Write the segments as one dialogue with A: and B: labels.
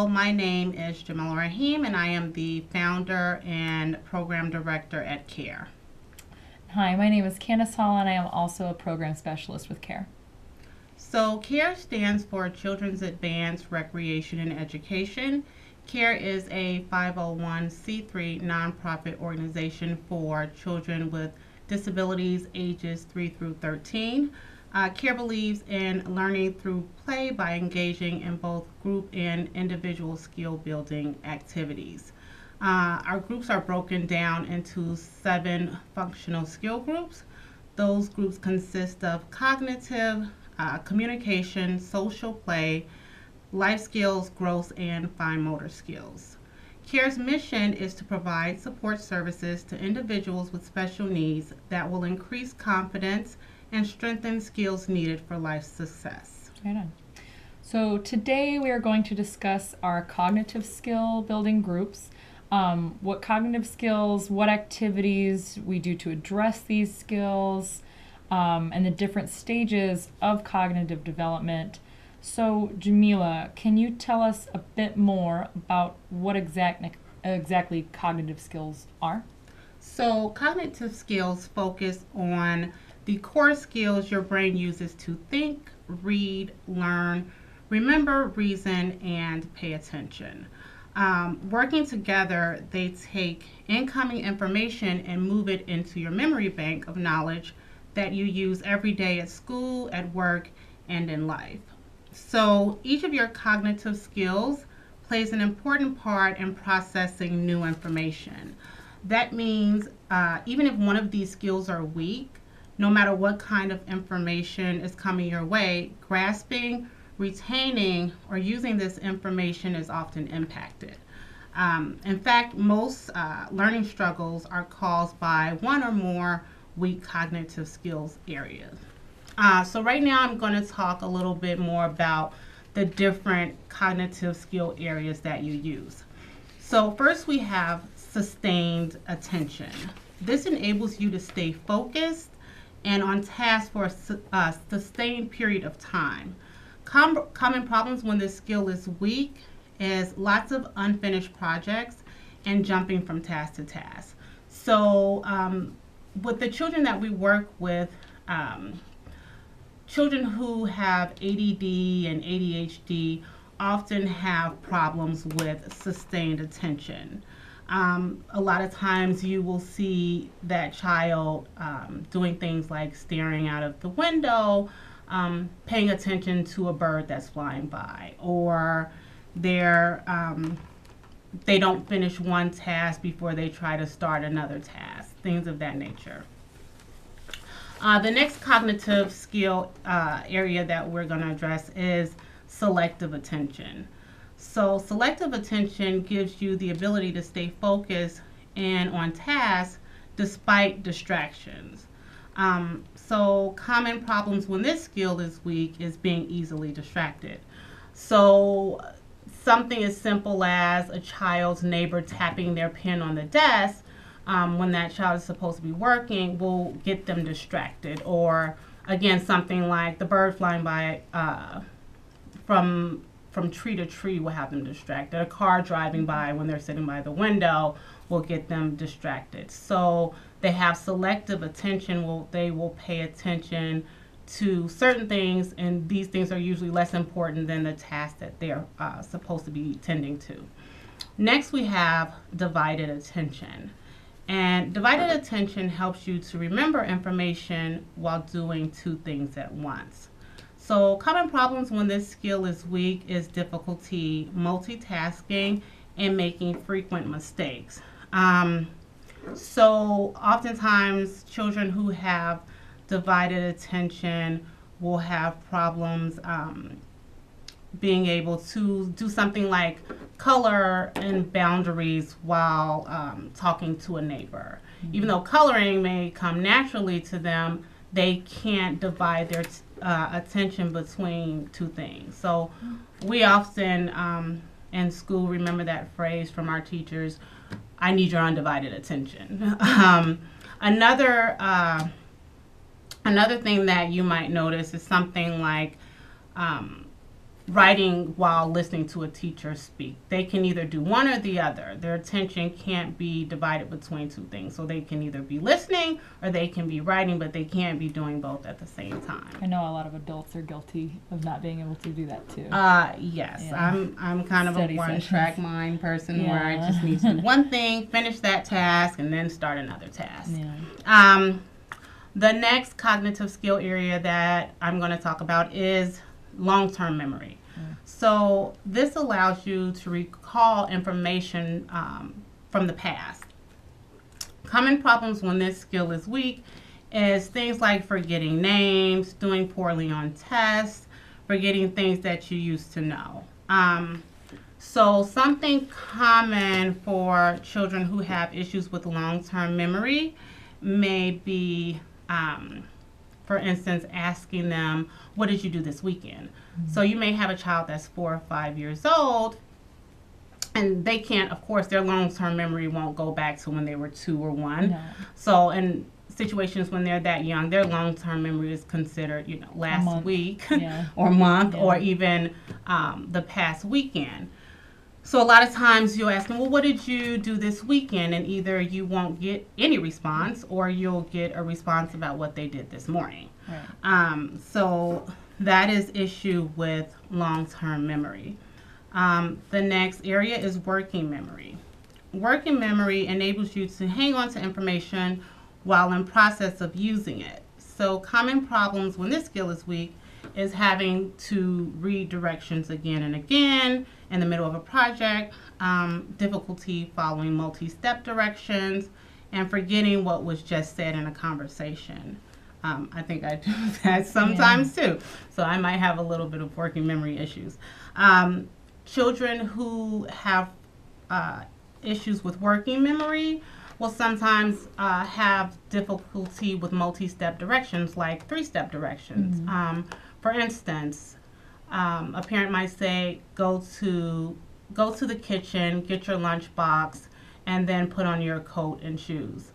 A: Hello, my name is Jamila Rahim, and I am the founder and program director at C.A.R.E.
B: Hi, my name is Candace Hall, and I am also a program specialist with C.A.R.E.
A: So C.A.R.E. stands for Children's Advanced Recreation and Education. C.A.R.E. is a 501c3 nonprofit organization for children with disabilities ages 3 through 13. C.A.R.E. believes in learning through play by engaging in both group and individual skill building activities. Our groups are broken down into 7 functional skill groups. Those groups consist of cognitive, communication, social play, life skills, growth, and fine motor skills. C.A.R.E.'s mission is to provide support services to individuals with special needs that will increase confidence and strengthen skills needed for life success.
B: Right on. So today we are going to discuss our cognitive skill building groups, what cognitive skills, what activities we do to address these skills, and the different stages of cognitive development. So Jamila, can you tell us a bit more about what exactly cognitive skills are?
A: So cognitive skills focus on the core skills your brain uses to think, read, learn, remember, reason, and pay attention. Working together, they take incoming information and move it into your memory bank of knowledge that you use every day at school, at work, and in life. So each of your cognitive skills plays an important part in processing new information. That means even if one of these skills are weak, no matter what kind of information is coming your way, grasping, retaining, or using this information is often impacted. In fact, most learning struggles are caused by one or more weak cognitive skills areas. So right now I'm going to talk a little bit more about the different cognitive skill areas that you use. So first we have sustained attention. This enables you to stay focused and on task for a sustained period of time. Common problems when this skill is weak is lots of unfinished projects and jumping from task to task. So with the children that we work with, children who have ADD and ADHD often have problems with sustained attention. A lot of times you will see that child doing things like staring out of the window, paying attention to a bird that's flying by, or they don't finish one task before they try to start another task, things of that nature. The next cognitive skill area that we're going to address is selective attention. So selective attention gives you the ability to stay focused and on task despite distractions. So common problems when this skill is weak is being easily distracted. So something as simple as a child's neighbor tapping their pen on the desk when that child is supposed to be working will get them distracted. Or again, something like the bird flying by from tree to tree will have them distracted. A car driving by when they're sitting by the window will get them distracted. So they have selective attention. They will pay attention to certain things, and these things are usually less important than the task that they're supposed to be tending to. Next, we have divided attention. And divided attention helps you to remember information while doing 2 things at once. So common problems when this skill is weak is difficulty multitasking and making frequent mistakes. So oftentimes children who have divided attention will have problems being able to do something like color and boundaries while talking to a neighbor. Mm-hmm. Even though coloring may come naturally to them, they can't divide their attention between 2 things. So we often in school remember that phrase from our teachers, I need your undivided attention. Another thing that you might notice is something like writing while listening to a teacher speak. They can either do one or the other. Their attention can't be divided between two things. So they can either be listening or they can be writing, but they can't be doing both at the same time.
B: I know a lot of adults are guilty of not being able to do that too.
A: Yes,
B: Yeah.
A: I'm kind of
B: Study
A: a one-track mind person where I
B: Yeah.
A: just need to do one thing, finish that task, and then start another task.
B: Yeah.
A: The next cognitive skill area that I'm going to talk about is long-term memory. So this allows you to recall information from the past. Common problems when this skill is weak is things like forgetting names, doing poorly on tests, forgetting things that you used to know. So something common for children who have issues with long-term memory may be, for instance, asking them, what did you do this weekend? So you may have a child that's 4 or 5 years old, and they can't, of course, their long-term memory won't go back to when they were 2 or 1.
B: No.
A: So in situations when they're that young, their long-term memory is considered, last week
B: Yeah.
A: or month
B: Yeah.
A: or even the past weekend. So a lot of times you'll ask them, well, what did you do this weekend? And either you won't get any response or you'll get a response about what they did this morning.
B: Right.
A: So that is issue with long-term memory. The next area is working memory. Working memory enables you to hang on to information while in process of using it. So common problems when this skill is weak is having to read directions again and again in the middle of a project, difficulty following multi-step directions, and forgetting what was just said in a conversation. I think I do that sometimes too. So I might have a little bit of working memory issues. Children who have issues with working memory will sometimes have difficulty with multi-step directions like 3-step directions. For instance, a parent might say, go to the kitchen, get your lunchbox, and then put on your coat and shoes.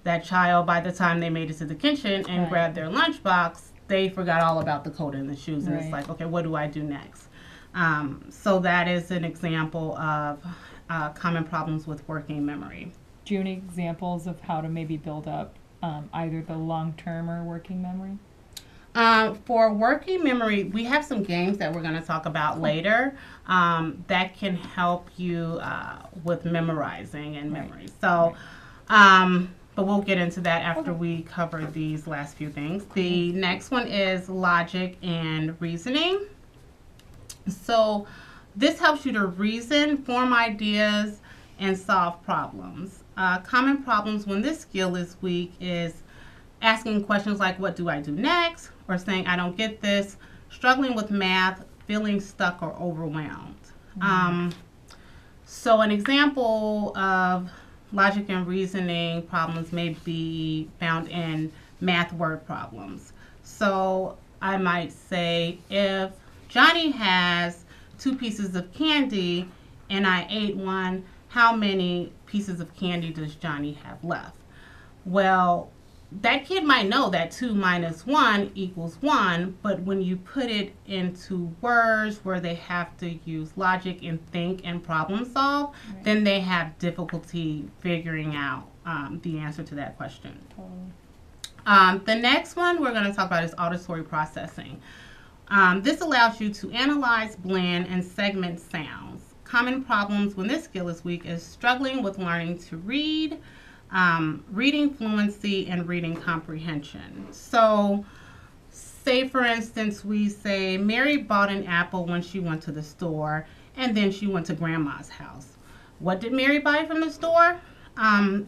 A: That child, by the time they made it to the kitchen and grabbed their lunchbox, they forgot all about the coat and the shoes. And it's like, okay, what do I do next? So that is an example of common problems with working memory.
B: Do you have any examples of how to maybe build up either the long-term or working memory?
A: For working memory, we have some games that we're going to talk about later that can help you with memorizing and memory. So, but we'll get into that after we cover these last few things. The next one is logic and reasoning. So this helps you to reason, form ideas, and solve problems. Common problems when this skill is weak is asking questions like, what do I do next? Or saying, I don't get this. Struggling with math, feeling stuck or overwhelmed. So an example of logic and reasoning problems may be found in math word problems. So I might say, if Johnny has 2 pieces of candy and I ate one, how many pieces of candy does Johnny have left? Well, that kid might know that 2 minus 1 equals 1, but when you put it into words where they have to use logic and think and problem solve, then they have difficulty figuring out the answer to that question. The next one we're going to talk about is auditory processing. This allows you to analyze, blend, and segment sounds. Common problems when this skill is weak is struggling with learning to read, reading fluency, and reading comprehension. So, say for instance, we say Mary bought an apple when she went to the store, and then she went to Grandma's house. What did Mary buy from the store?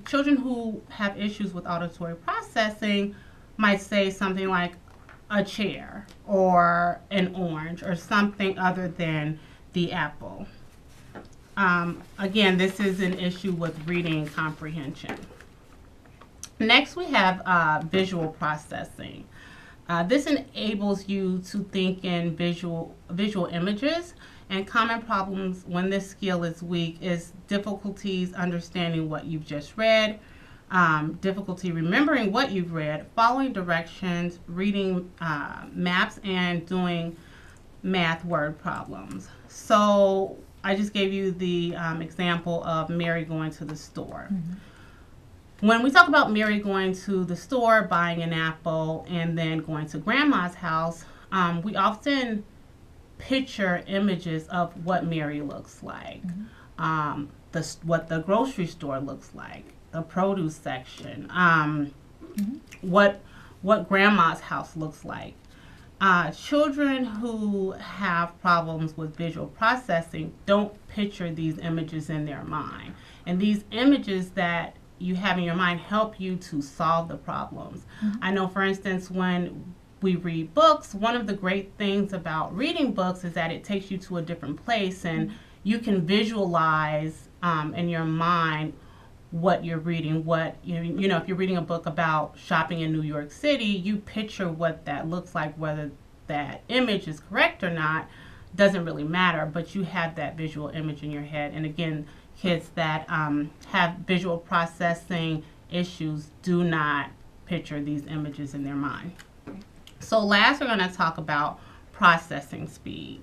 A: Children who have issues with auditory processing might say something like a chair or an orange or something other than the apple. Again, this is an issue with reading comprehension. Next, we have visual processing. This enables you to think in visual images, and common problems when this skill is weak is difficulties understanding what you've just read, difficulty remembering what you've read, following directions, reading maps, and doing math word problems. So I just gave you the example of Mary going to the store. When we talk about Mary going to the store, buying an apple, and then going to grandma's house, we often picture images of what Mary looks like, what the grocery store looks like, the produce section, what grandma's house looks like. Children who have problems with visual processing don't picture these images in their mind. And these images that you have in your mind help you to solve the problems. I know, for instance, when we read books, one of the great things about reading books is that it takes you to a different place, and you can visualize in your mind what you're reading. What you know, if you're reading a book about shopping in New York City, you picture what that looks like. Whether that image is correct or not doesn't really matter, but you have that visual image in your head. And again, kids that have visual processing issues do not picture these images in their mind. So last, we're going to talk about processing speed.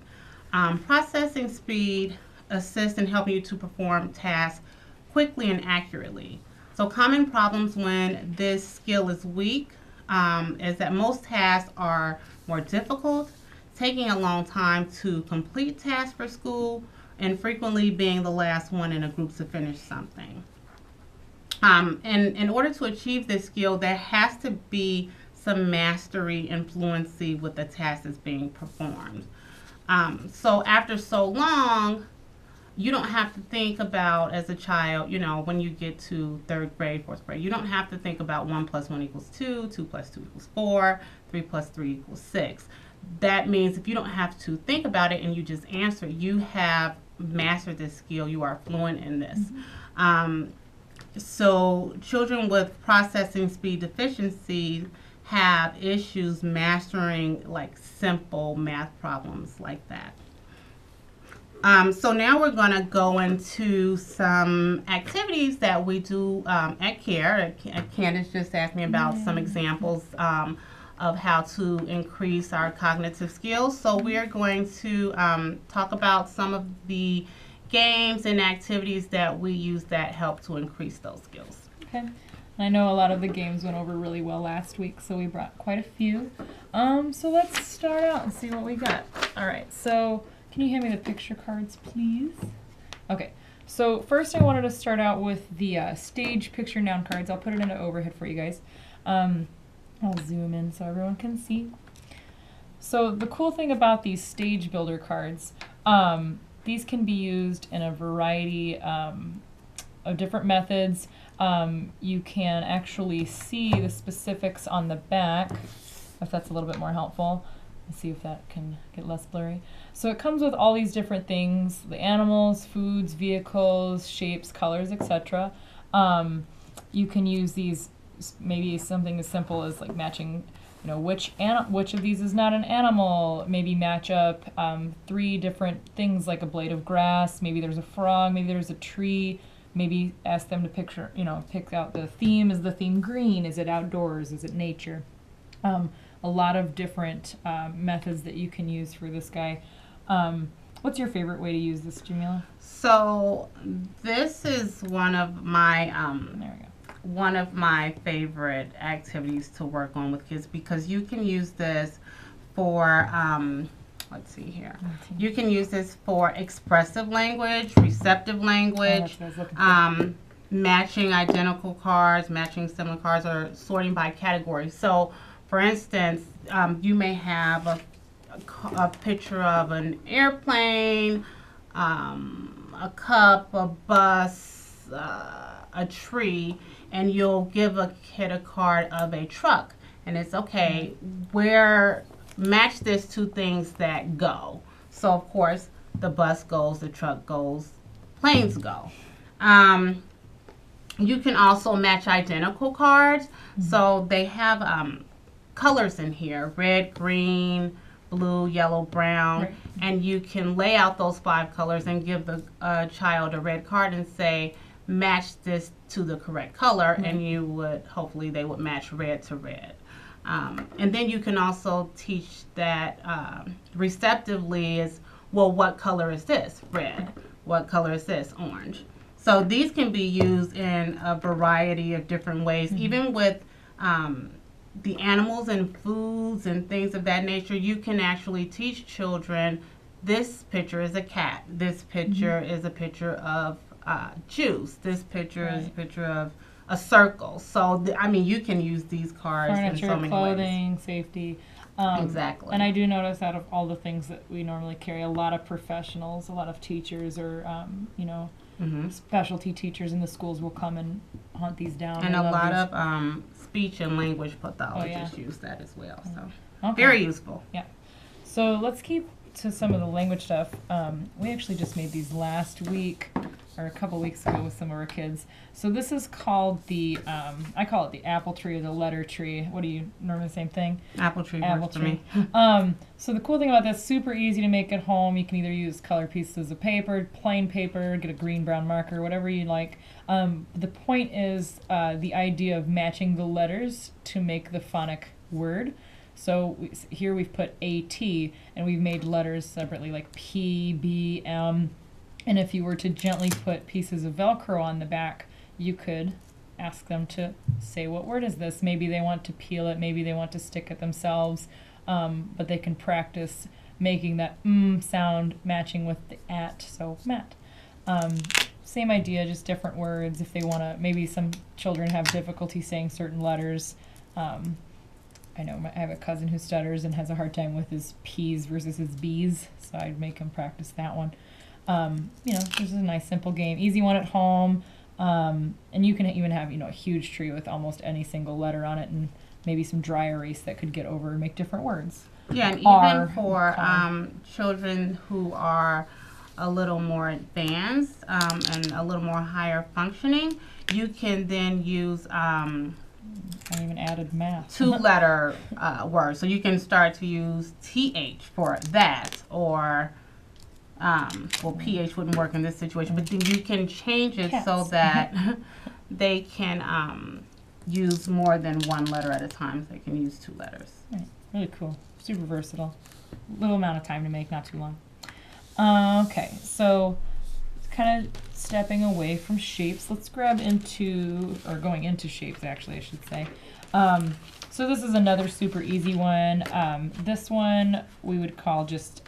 A: Processing speed assists in helping you to perform tasks quickly and accurately. So common problems when this skill is weak is that most tasks are more difficult, taking a long time to complete tasks for school, and frequently being the last one in a group to finish something. And in order to achieve this skill, there has to be some mastery and fluency with the task that's being performed. So after so long, you don't have to think about, as a child, when you get to 3rd grade, 4th grade, you don't have to think about 1 + 1 = 2, 2 + 2 = 4, 3 + 3 = 6. That means if you don't have to think about it and you just answer, you have mastered this skill. You are fluent in this. So children with processing speed deficiency have issues mastering like simple math problems like that. So now we're going to go into some activities that we do at C.A.R.E. Candace just asked me about some examples of how to increase our cognitive skills. So we are going to talk about some of the games and activities that we use that help to increase those skills.
B: Okay. I know a lot of the games went over really well last week, so we brought quite a few. So let's start out and see what we got. All right, so can you hand me the picture cards, please? Okay, so first I wanted to start out with the stage picture noun cards. I'll put it into overhead for you guys. I'll zoom in so everyone can see. So the cool thing about these stage builder cards, these can be used in a variety of different methods. You can actually see the specifics on the back, if that's a little bit more helpful. Let's see if that can get less blurry. So it comes with all these different things, the animals, foods, vehicles, shapes, colors, etc. You can use these, maybe something as simple as like matching, which of these is not an animal. Maybe match up 3 different things like a blade of grass. Maybe there's a frog. Maybe there's a tree. Maybe ask them to picture, pick out the theme. Is the theme green? Is it outdoors? Is it nature? A lot of different methods that you can use for this guy. What's your favorite way to use this, Jamila?
A: So this is one of my
B: there we go.
A: One of my favorite activities to work on with kids, because you can use this for let's see here. You can use this for expressive language, receptive language, matching identical cards, matching similar cards, or sorting by category. So for instance, you may have a picture of an airplane, a cup, a bus, a tree, and you'll give a kid a card of a truck. And it's okay, match this to things that go. So of course, the bus goes, the truck goes, planes go. You can also match identical cards. So they have colors in here: red, green, blue, yellow, brown. Right. And you can lay out those 5 colors and give the child a red card and say, match this to the correct color, and hopefully they would match red to red. And then you can also teach that receptively is, well, what color is this? Red. What color is this? Orange. So these can be used in a variety of different ways, even with the animals and foods and things of that nature. You can actually teach children, this picture is a cat, this picture is a picture of juice, this picture is a picture of a circle. So I mean, you can use these cards
B: Furniture,
A: in so many
B: clothing,
A: ways.
B: Exactly.
A: Exactly.
B: And I do notice out of all the things that we normally carry, a lot of professionals, a lot of teachers, or specialty teachers in the schools will come and hunt these down.
A: And
B: I
A: a
B: love
A: lot
B: these.
A: of speech and language pathologists use that as well. So
B: Okay.
A: very useful.
B: Yeah. So let's keep to some of the language stuff. We actually just made these last week or a couple weeks ago with some of our kids. So this is called the, I call it the apple tree or the letter tree. What do you normally same thing?
A: Apple tree
B: Apple
A: works for
B: tree.
A: me.
B: So the cool thing about this, super easy to make at home. You can either use colored pieces of paper, plain paper, get a green, brown marker, whatever you like. The point is the idea of matching the letters to make the phonic word. So here we've put A-T, and we've made letters separately, like P, B, M. And if you were to gently put pieces of Velcro on the back, you could ask them to say, what word is this? Maybe they want to peel it, maybe they want to stick it themselves, but they can practice making that sound matching with the at, so mat. Same idea, just different words. If they want to, maybe some children have difficulty saying certain letters. I know I have a cousin who stutters and has a hard time with his P's versus his B's, so I'd make him practice that one. This is a nice simple game, easy one at home, and you can even have a huge tree with almost any single letter on it, and maybe some dry erase that could get over and make different words.
A: Yeah, and
B: R,
A: even for children who are a little more advanced and a little more higher functioning, you can then use
B: I even added math.
A: two-letter words. So you can start to use TH for that, or PH wouldn't work in this situation, but then you can change it so that they can use more than one letter at a time. So they can use two letters.
B: Right. Really cool. Super versatile. Little amount of time to make, not too long. Okay, so kind of stepping away from shapes, let's grab into, or going into shapes actually, I should say. So this is another super easy one. This one we would call just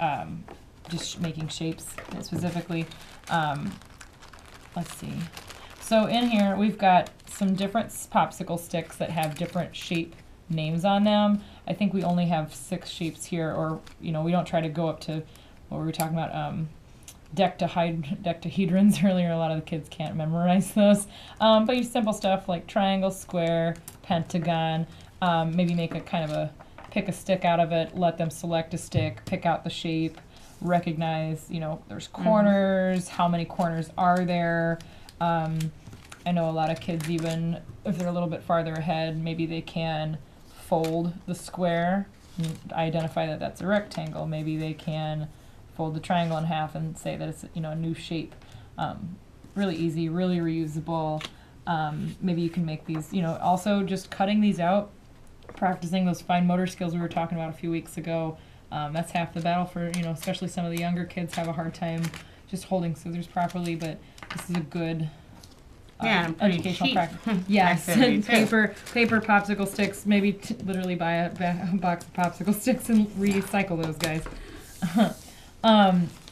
B: making shapes specifically. Let's see. So in here we've got some different popsicle sticks that have different shape names on them. I think we only have 6 shapes here, or we don't try to go up to what we were talking about, dectahedrons earlier. A lot of the kids can't memorize those. But use simple stuff like triangle, square, pentagon. Maybe make a kind of pick a stick out of it, let them select a stick, pick out the shape, recognize, there's corners, how many corners are there. I know a lot of kids, even if they're a little bit farther ahead, maybe they can fold the square and identify that that's a rectangle. Maybe they can fold the triangle in half and say that it's a new shape. Really easy, really reusable. Maybe you can make these, also just cutting these out, practicing those fine motor skills we were talking about a few weeks ago. That's half the battle for, especially some of the younger kids have a hard time just holding scissors properly, but this is a good educational practice. Yes, paper popsicle sticks. Maybe literally buy a box of popsicle sticks and recycle those guys.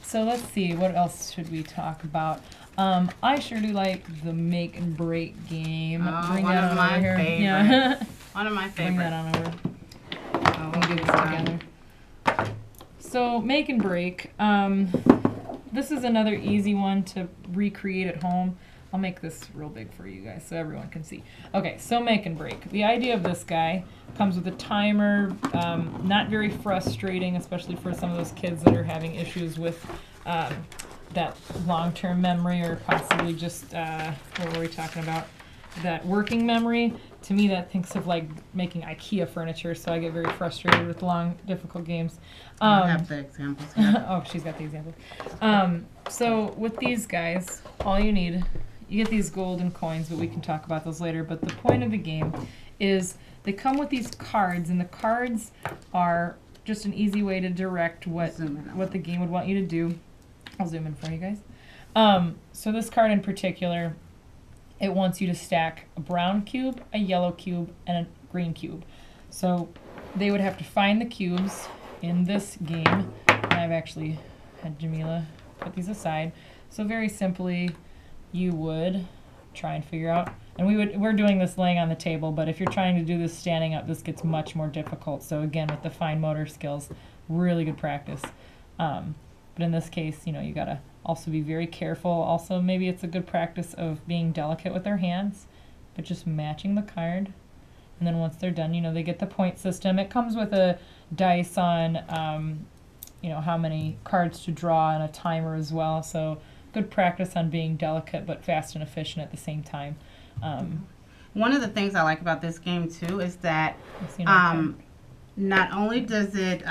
B: So let's see, what else should we talk about? I sure do like the make and break game. Bring
A: one
B: that
A: of
B: on
A: my
B: over here.
A: favorites.
B: Yeah.
A: One of my favorites.
B: Bring that on over. We'll do this together. So make and break. This is another easy one to recreate at home. I'll make this real big for you guys so everyone can see. Okay, so make and break. The idea of this guy comes with a timer, not very frustrating, especially for some of those kids that are having issues with that long-term memory, or possibly just, what were we talking about? That working memory. To me, that thinks of like making IKEA furniture, so I get very frustrated with long, difficult games.
A: I have the examples here.
B: Oh, she's got the example. So with these guys, all you need, you get these golden coins, but we can talk about those later. But the point of the game is they come with these cards, and the cards are just an easy way to direct what the game would want you to do. I'll zoom in for you guys. So this card in particular, it wants you to stack a brown cube, a yellow cube, and a green cube. So they would have to find the cubes in this game, and I've actually had Jamila put these aside. So very simply, you would try and figure out, and we're doing this laying on the table, but if you're trying to do this standing up, this gets much more difficult. So again, with the fine motor skills, really good practice. But in this case, you know, you gotta also be very careful. Also, maybe it's a good practice of being delicate with their hands, but just matching the card. And then once they're done, you know, they get the point system. It comes with a dice on, you know, how many cards to draw and a timer as well. So good practice on being delicate but fast and efficient at the same time.
A: One of the things I like about this game too is that not only does it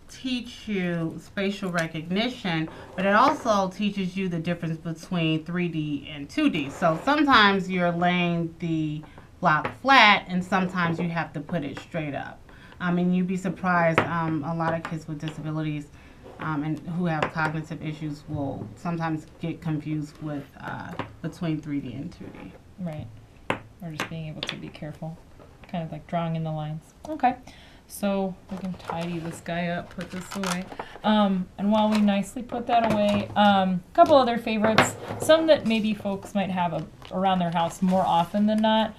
A: teach you spatial recognition, but it also teaches you the difference between 3D and 2D. So sometimes you're laying the block flat, and sometimes you have to put it straight up. And you'd be surprised, a lot of kids with disabilities and who have cognitive issues will sometimes get confused with between 3D and 2D.
B: Right. Or just being able to be careful. Kind of like drawing in the lines. Okay. So we can tidy this guy up, put this away. And while we nicely put that away, a couple other favorites. Some that maybe folks might have around their house more often than not.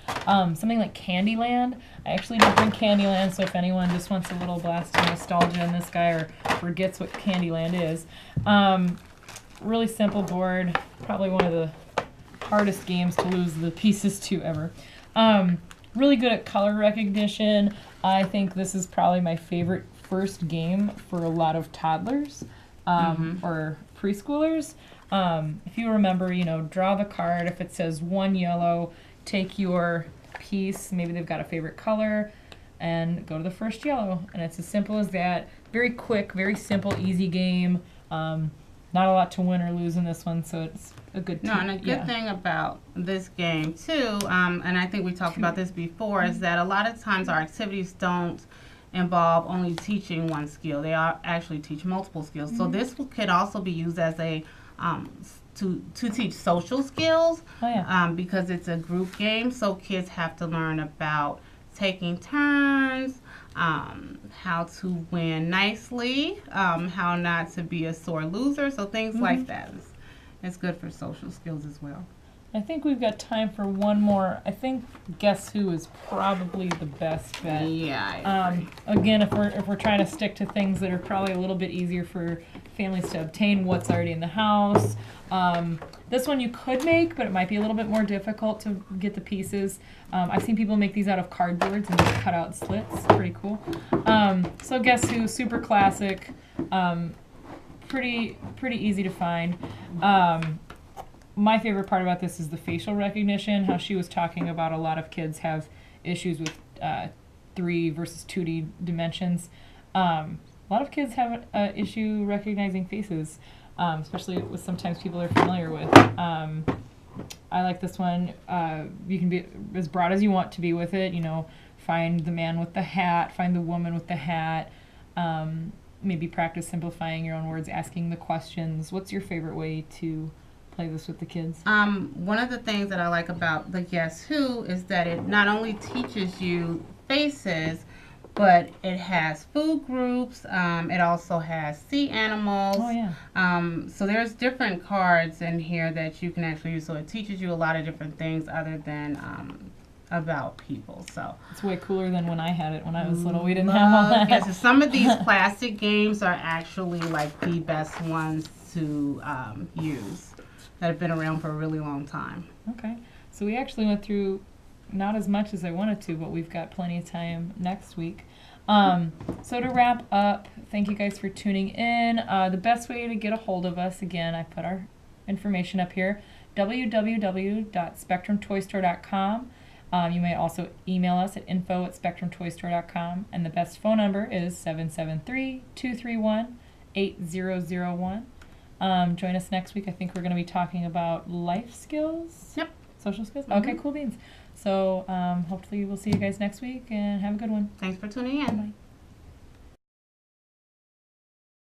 B: Something like Candyland. I actually did bring Candyland, so if anyone just wants a little blast of nostalgia in this guy or forgets what Candyland is. Really simple board. Probably one of the hardest games to lose the pieces to ever. Really good at color recognition. I think this is probably my favorite first game for a lot of toddlers or preschoolers. If you remember, you know, draw the card. If it says 1 yellow, take your piece. Maybe they've got a favorite color and go to the first yellow. And it's as simple as that. Very quick, very simple, easy game. Not a lot to win or lose in this one, so it's a good team.
A: No, and a good thing about this game too, and I think we talked about this before, is that a lot of times our activities don't involve only teaching one skill. They actually teach multiple skills. So this could also be used as a to teach social skills because it's a group game. So kids have to learn about taking turns, how to win nicely, how not to be a sore loser, so things like that. It's good for social skills as well.
B: I think we've got time for one more. I think Guess Who is probably the best bet.
A: Yeah, I agree.
B: Again, if we're trying to stick to things that are probably a little bit easier for families to obtain, what's already in the house. This one you could make, but it might be a little bit more difficult to get the pieces. I've seen people make these out of cardboards and just cut out slits. Pretty cool. So Guess Who, super classic. Pretty easy to find. My favorite part about this is the facial recognition, how she was talking about a lot of kids have issues with 3 versus 2D dimensions. A lot of kids have an issue recognizing faces, especially with sometimes people they're familiar with. I like this one. You can be as broad as you want to be with it. You know, find the man with the hat, find the woman with the hat. Maybe practice simplifying your own words, asking the questions. What's your favorite way to play this with the kids?
A: One of the things that I like about the Guess Who is that it not only teaches you faces, but it has food groups. It also has sea animals.
B: Oh, yeah.
A: So there's different cards in here that you can actually use. So it teaches you a lot of different things other than about people. So
B: it's way cooler than when I had it when I was little. We didn't have all that.
A: Yes, so some of these plastic games are actually like the best ones to use that have been around for a really long time.
B: Okay. So we actually went through not as much as I wanted to, but we've got plenty of time next week. So to wrap up, thank you guys for tuning in. The best way to get a hold of us, again, I put our information up here, www.spectrumtoystore.com. You may also email us at info@spectrumtoystore.com, and the best phone number is 773-231-8001. Join us next week. I think we're going to be talking about life skills.
A: Yep.
B: Social skills. Okay, cool beans. So hopefully we'll see you guys next week and have a good one.
A: Thanks for tuning in.
B: Bye.